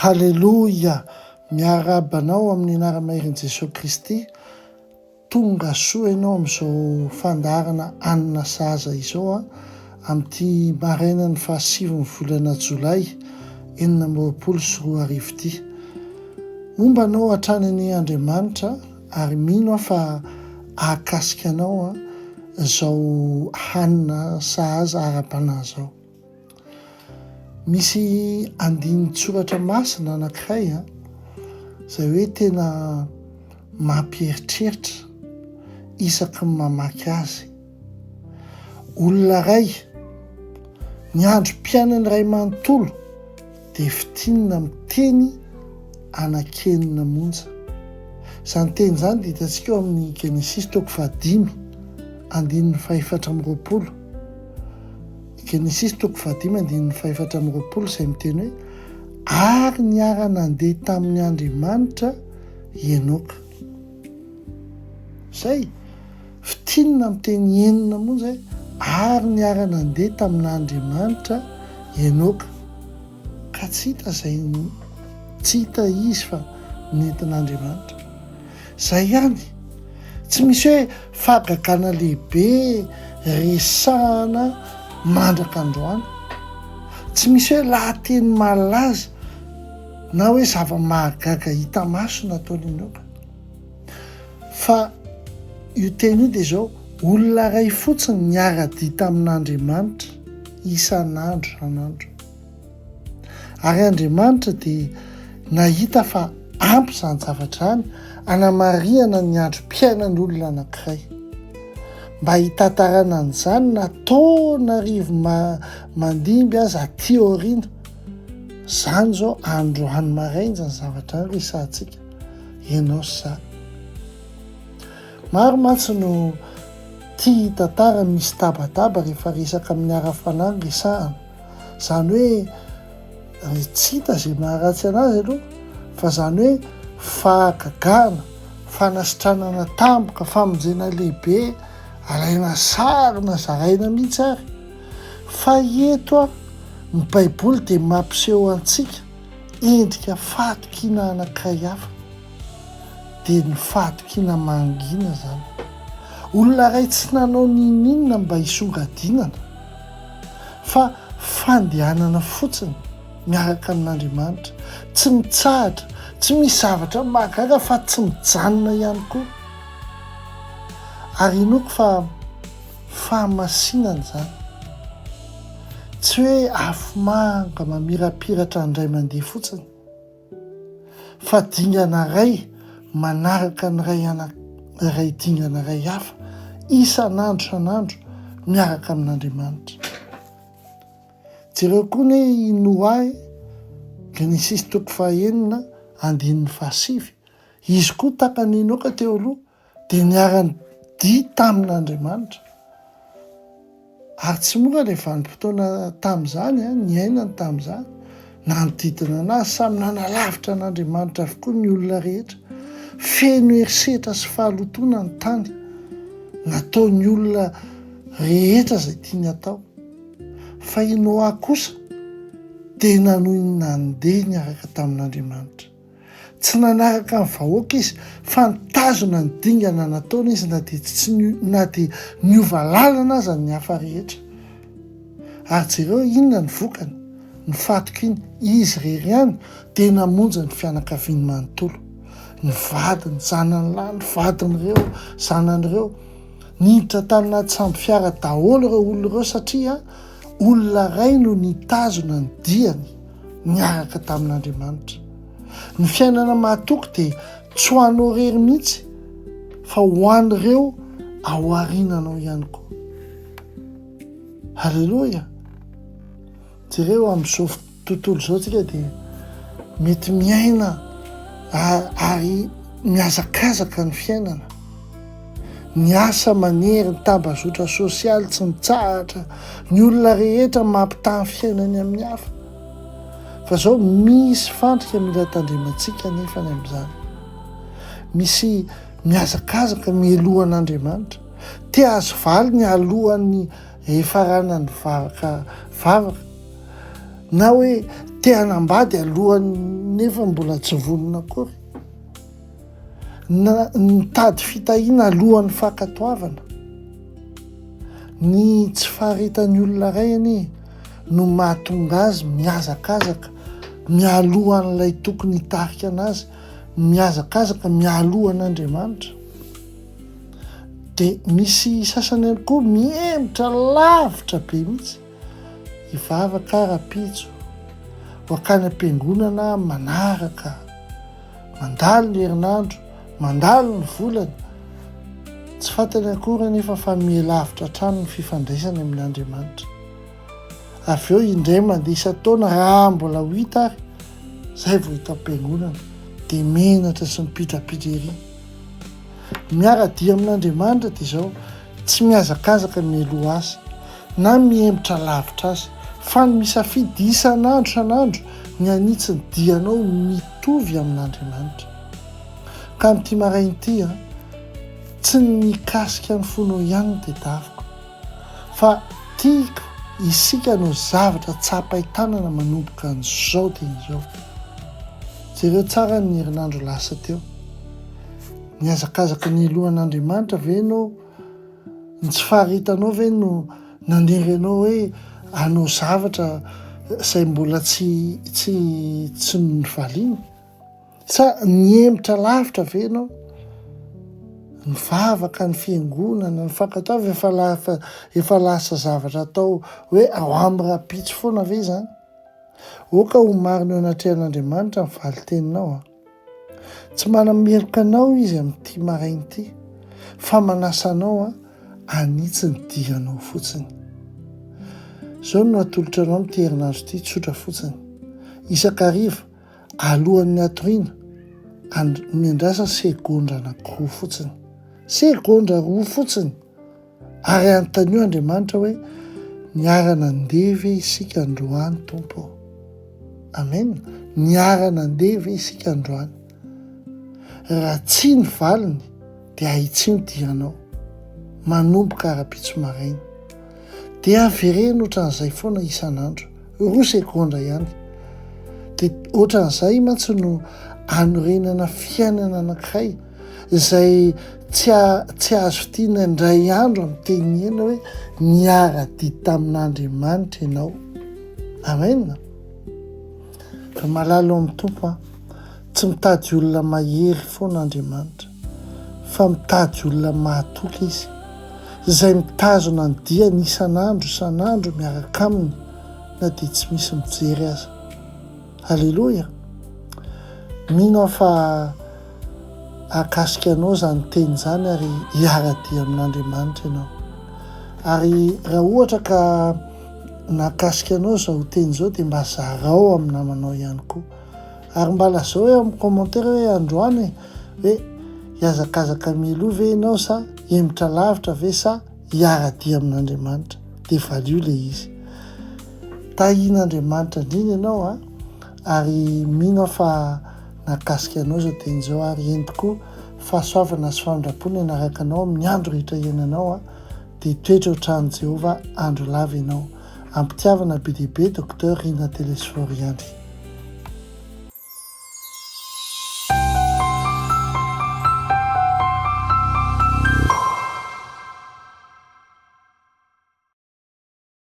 Halleloia, miarabanao amin'ny anara-maherin' Jesosy Kristy. Tonga soa ianao amin'izao fandarana anina saza izao amin'ity maraina ny 7 volana Jolay 2024 ity. Mombanao hatranany Andriamanitra ary mino fa ahakasika anao izao hanina sahaza ara-panahy izao. Misy andiny tsoratra masina anankiray izay hoe tena mampieritreritra isaky ny mamaky azy. Olona iray niandry mpiainany iray manontolo dia fitinina miteny anakenina monja. Izany teny izany dia hitantsika eo amin'ny Genesis 5 andininy 420. Genesis 5 andininy 420 izay miteny hoe ary niara nandeha tamin'ny Andriamanitra Enoka. Izay fitinina miteny enina monja ary niara nandeha tamin'Andriamanitra Enoka. Ka tsy hita izy fa nentin'Andriamanitra. Izay ihany, tsy misy hoe fagagana lehibe resahana mandraka androany, tsy misy hoe lahateny malaza na hoe zava-mahagaga hita maso nataony Enoka. Fa io teny io dia izao, olona iray fotsiny niara-dia tamin'Andriamanitra isan'andro. Ary Andriamanitra dia nahita fa ampy izany zavatra izany hanamariana ny androm-piainan'olona anankiray. Mba hitantarana an'izany nataona rivo mandimby azy aty aoriana. Izany izao androany maraina ny zavatra any resahantsika ianao sy izaho. Maro mantsy no tia tantara misy tabataba rehefa resaka amin'ny ara-panahy ny resahana. Izany hoe tsy hita izay maharatsy anazy aloha, fa izany hoe fahagagana, fanasitranana tampoka, famonjena lehibe, alaina sarina, zaraina mihitsy ary. Fa eto ny Baiboly dia mampiseho antsika endrika fahatokiana anankiray hafa, dia ny fahatokiana mangina izany. Olona iray tsy nanao ninona mba hisongadinana, fa fandehanana fotsiny miaraka amin'Andriamanitra, tsy mitsahatra, tsy misy zavatra mahagaga fa tsy mijanona ihany koa. Ary inoko fa fahamasinana izany, tsy hoe afo manga mamirapiratra indray mandeha fotsiny, fa dingana iray manaraka ny iray dingana iray hafa isan'andro miaraka amin'Andriamanitra. Jereo koa ny Noa, Genesis 9 andininy 7, izy koa tahaka ny Enoka teo aloha dia niara-dia tamin'Andriamanitra. Ary tsy mora ilay vanim-potoana tamin'izany, niainany tamin'izany, nanodidina anazy, samy nanalavitra an'Andriamanitra avokoa ny olona rehetra. Feno herisetra sy fahalotona ny tany, nataony olona rehetra izay tiany atao. Fa i Noa kosa dia nanohy nandeha niaraka tamin'Andriamanitra. Tsy nanaraka ny vahoaka izy, fa nitazona ny dingana nataony izy na dia niova lalana aza ny hafa rehetra. Ary jereo inona ny vokany? Ny fahatokiana, izy rery ihany dia namonjy ny fianakaviany manontolo. Ny vadiny, zanany lahy, ny vadin'ireo, zanan'ireo, niditra tanaty samby fiara daholo ireo olona ireo satria olona iray no nitazona ny diany niaraka tamin'Andriamanitra. Ny fiainana mahatoky dia tsy ho anao rery mihitsy, fa ho an'ireo ao aoriananao ihany koa. Halleloia! Jereo amin'izao tontolo izao tsika dia mety miaina ary miazakazaka ny fiainana. Ny asa manery, ny tambazotra sosialy tsy mitsahatra, ny olona rehetra mampitahy fiainany amin'ny hafa. Fa izao misy fandrika mila tandremantsika nefa ny amin'izany. Misy miazakazaka mielohan'Andriamanitra, te azo valy ny alohan'ny efaranany vavaka, na hoe te hanambady alohany nefa mbola tsy vonona akory, nitady fitahiana alohan'ny fankatoavana. Ny tsy faharetan'ny olona ray anie no mahatonga azy miazakazaka mialohan'ilay tokony hitarika anazy, miazakazaka mialohan'Andriamanitra. Dia misy sasany ihany koa miemotra lavitra be mihitsy, hivavaka rapitso, hoakany am-piangonana manaraka, mandalo ny herinandro, mandalo ny volana, tsy fantany akory nefa fa mihalavitra hatrany ny fifandraisany amin'Andriamanitra. Avy eo indray mandeha isan-taona raha mbola ho hita ary, izay vao hita am-piangonana dia menatra sy mipitrapitra ery. Miara-dia amin'Andriamanitra dia izao, tsy miazakazaka mialoha azy na miemotra lavitra azy, fa ny misafidy isan'andro ny hanitsy ny dianao mitovy amin'Andriamanitra. Ka amin'ity maraina ity tsy mikasika ny fonao ihany no tedaviko, fa tiako isika no zavatra tsapaitanana manomboka an'izao dia izao. Jereo tsara ny herinandro lasa teo, niazakazaka ny alohan'Andriamanitra ve ianao? Ny tsy faharitanao ve no nanery anao hoe hanao zavatra izay mbola tsy nivaliana? Sa niemotra lavitra ve ianao? Mivavaka ny fiangonana, ny fankatoavana efa lasa zavatra atao hoe ao amin'ny rapitso foana ve izany? Oka ho marina eo anatrehan'Andriamanitra ny valiteninao. Tsy manameloka anao izy amin'ity maraina ity, fa manasa anao hanitsy ny dianao fotsiny. Izao no atolotra anao amin'ity herinandro ity, tsotra fotsiny. Isan-kariva alohan'ny atoriana miandrasa segondra anankiroa fotsiny, segondra roa fotsiny, ary anontany Andriamanitra hoe niara-nandeha ve isika androany Tompo? Amen. Niara-nandeha ve isika androany? Raha tsy ny valiny dia ahitsy ny dianao manomboka rapitso maraina, dia averena ohatran'izay foana isan'andro, roa segondra ihany. Dia ohatran'izay mantsy no anorenana fiainana anankiray izay tsy azo tiana indray andro amin'ny teny ena hoe niara-dia tamin'Andriamanitra ianao. Amen. Ka malalo amin'ny Tompo tsy mitady olona mahery foana Andriamanitra, fa mitady olona mahatoky izy, izay mitazona ny diany isan'andro miaraka aminy na dia tsy misy mijery aza. Halleloja. Mino fa akasika anao izany teny izany ary hiara-dia amin'Andriamanitra ianao. Ary raha ohatra ka nakasika anao izao teny izao dia mba zarao amin'ny namanao ihany koa. Ary mba lazao hoe amin'ny commentaire hoe androany hoe hiazakazaka mialoha ve ianao, sa emotra lavitra ve, sa hiara-dia amin'Andriamanitra? Dia valio ilay izy. Tahian'Andriamanitra indrindra ianao ary mino fa nakasika anao izao teny izao, ary entiko fahasoavana sy famindrapona ianaraka anao amin'ny andro rehetra iainanao dia toetra ho trano Jehovah andro lava ianao. Ampitiavana be dia be Docteur Rina Telesforiandry.